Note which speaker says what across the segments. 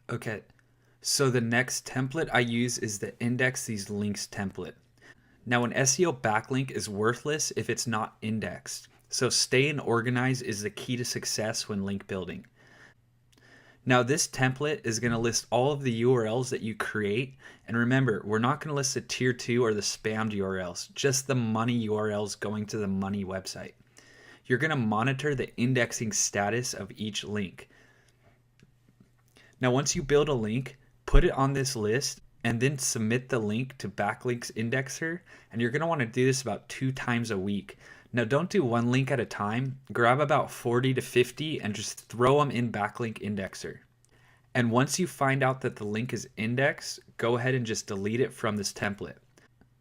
Speaker 1: Okay, so the next template I use is the index these links template. Now, an SEO backlink is worthless if it's not indexed. So stay and organize is the key to success when link building. Now, this template is going to list all of the URLs that you create. And remember, we're not going to list the tier 2 or the spammed URLs, just the money URLs going to the money website. You're going to monitor the indexing status of each link. Now, once you build a link, put it on this list and then submit the link to Backlinks Indexer. And you're going to want to do this about 2 times a week. Now, don't do one link at a time. Grab about 40 to 50 and just throw them in Backlink Indexer. And once you find out that the link is indexed, go ahead and just delete it from this template.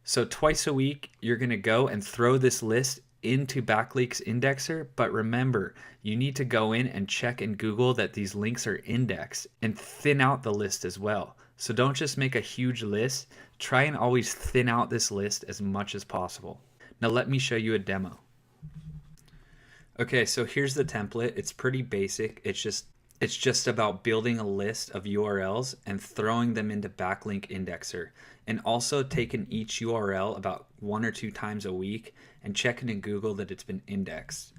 Speaker 1: So twice a week, you're going to go and throw this list into Backlinks Indexer, but remember, you need to go in and check in Google that these links are indexed and thin out the list as well. So don't just make a huge list, try and always thin out this list as much as possible. Now let me show you a demo. Okay, so here's the template. It's pretty basic. It's just about building a list of URLs and throwing them into Backlink Indexer, and also taking each URL about 1 or 2 times a week and checking in Google that it's been indexed.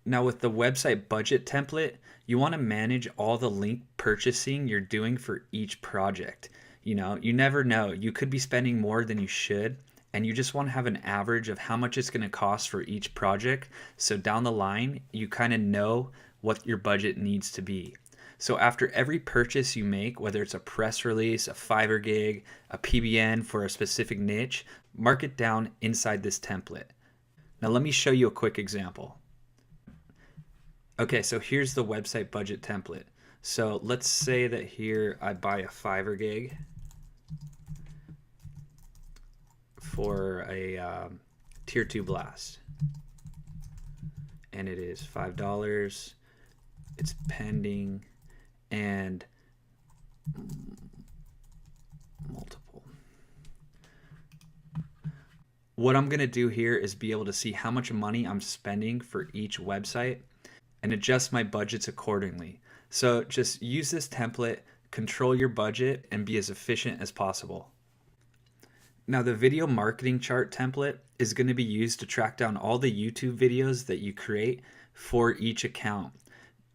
Speaker 1: Now with the website budget template, you want to manage all the link purchasing you're doing for each project. You never know. You could be spending more than you should, and you just want to have an average of how much it's going to cost for each project. So down the line, you kind of know what your budget needs to be. So after every purchase you make, whether it's a press release, a Fiverr gig, a PBN for a specific niche, mark it down inside this template. Now let me show you a quick example. Okay, so here's the website budget template. So let's say that here I buy a Fiverr gig for a tier 2 blast, and it is $5. It's pending and multiple. What I'm going to do here is be able to see how much money I'm spending for each website and adjust my budgets accordingly. So just use this template, control your budget, and be as efficient as possible. Now the video marketing chart template is going to be used to track down all the YouTube videos that you create for each account.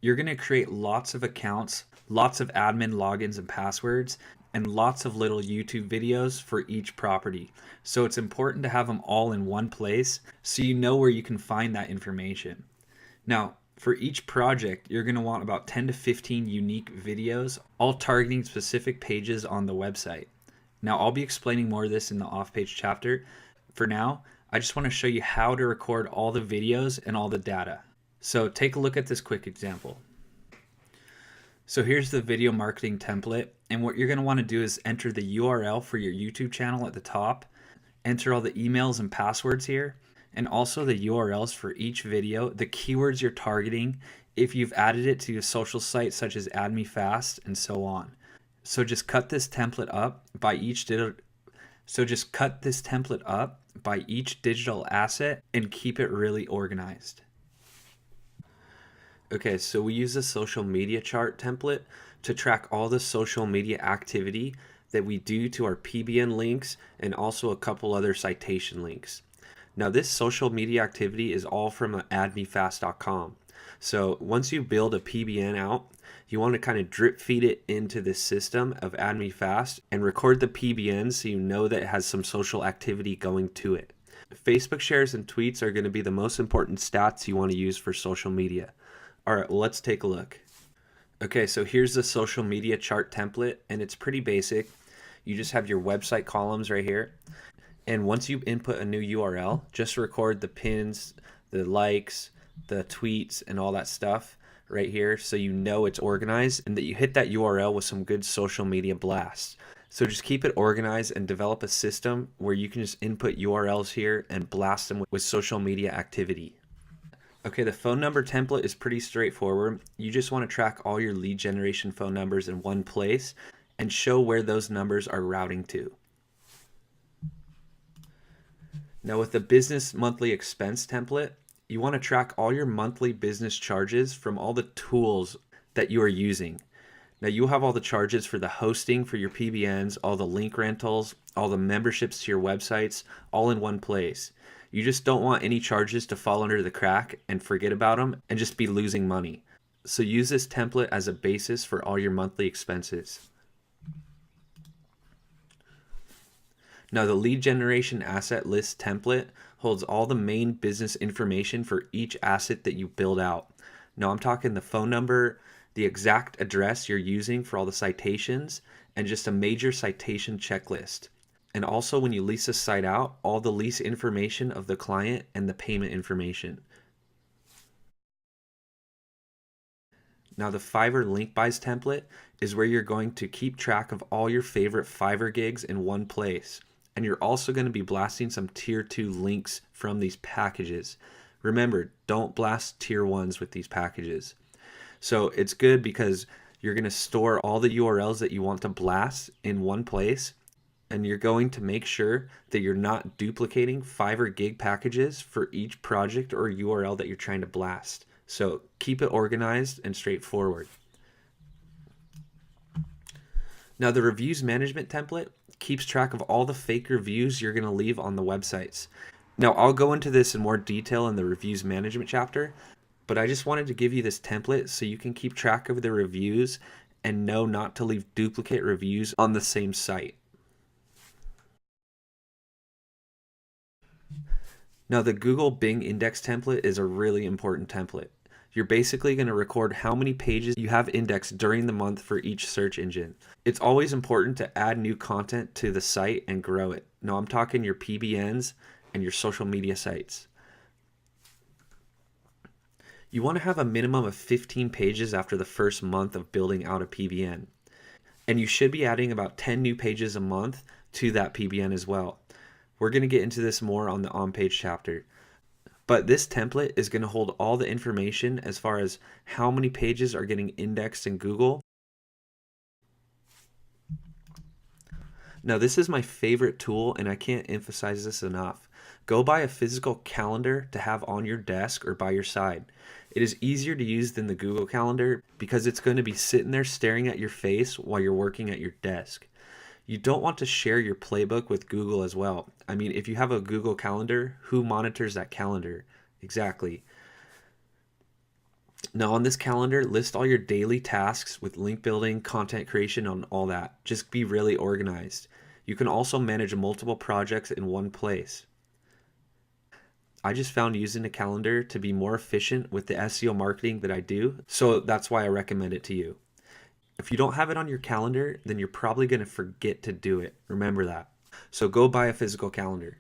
Speaker 1: You're going to create lots of accounts, lots of admin logins and passwords, and lots of little YouTube videos for each property. So it's important to have them all in one place so you know where you can find that information. Now, for each project, you're going to want about 10 to 15 unique videos, all targeting specific pages on the website. Now, I'll be explaining more of this in the off-page chapter. For now, I just want to show you how to record all the videos and all the data. So take a look at this quick example. So here's the video marketing template, and what you're going to want to do is enter the URL for your YouTube channel at the top, enter all the emails and passwords here, and also the URLs for each video, the keywords you're targeting, if you've added it to a social site such as Add Me Fast, and so on. So just cut this template up by each digital asset and keep it really organized. Okay, so we use the social media chart template to track all the social media activity that we do to our PBN links and also a couple other citation links. Now this social media activity is all from addmefast.com. So once you build a PBN out, you want to kind of drip feed it into this system of AddMeFast and record the PBN so you know that it has some social activity going to it. Facebook shares and tweets are going to be the most important stats you want to use for social media. All right, well, let's take a look. Okay, so here's the social media chart template, and it's pretty basic. You just have your website columns right here. And once you input a new URL, just record the pins, the likes, the tweets, and all that stuff right here so you know it's organized and that you hit that URL with some good social media blasts. So just keep it organized and develop a system where you can just input URLs here and blast them with social media activity. Okay, the phone number template is pretty straightforward. You just want to track all your lead generation phone numbers in one place and show where those numbers are routing to. Now with the business monthly expense template, You want to track all your monthly business charges from all the tools that you are using. Now you'll have all the charges for the hosting for your PBNs, all the link rentals, all the memberships to your websites, all in one place. You just don't want any charges to fall under the crack and forget about them and just be losing money. So use this template as a basis for all your monthly expenses. Now the lead generation asset list template holds all the main business information for each asset that you build out. Now I'm talking the phone number, the exact address you're using for all the citations, and just a major citation checklist. And also when you lease a site out, all the lease information of the client and the payment information. Now the Fiverr link buys template is where you're going to keep track of all your favorite Fiverr gigs in one place. And you're also going to be blasting some tier 2 links from these packages. Remember, don't blast tier 1s with these packages. So it's good because you're going to store all the URLs that you want to blast in one place, and you're going to make sure that you're not duplicating Fiverr gig packages for each project or URL that you're trying to blast. So keep it organized and straightforward. Now the reviews management template keeps track of all the fake reviews you're going to leave on the websites. Now I'll go into this in more detail in the reviews management chapter, but I just wanted to give you this template so you can keep track of the reviews and know not to leave duplicate reviews on the same site. Now the Google Bing index template is a really important template. You're basically going to record how many pages you have indexed during the month for each search engine. It's always important to add new content to the site and grow it. Now I'm talking your PBNs and your social media sites. You want to have a minimum of 15 pages after the first month of building out a PBN. And you should be adding about 10 new pages a month to that PBN as well. We're going to get into this more on the on-page chapter. But this template is going to hold all the information as far as how many pages are getting indexed in Google. Now this is my favorite tool and I can't emphasize this enough. Go buy a physical calendar to have on your desk or by your side. It is easier to use than the Google Calendar because it's going to be sitting there staring at your face while you're working at your desk. You don't want to share your playbook with Google as well. I mean, if you have a Google Calendar, who monitors that calendar? Exactly. Now on this calendar, list all your daily tasks with link building, content creation, and all that. Just be really organized. You can also manage multiple projects in one place. I just found using a calendar to be more efficient with the SEO marketing that I do, so that's why I recommend it to you. If you don't have it on your calendar, then you're probably going to forget to do it. Remember that. So go buy a physical calendar.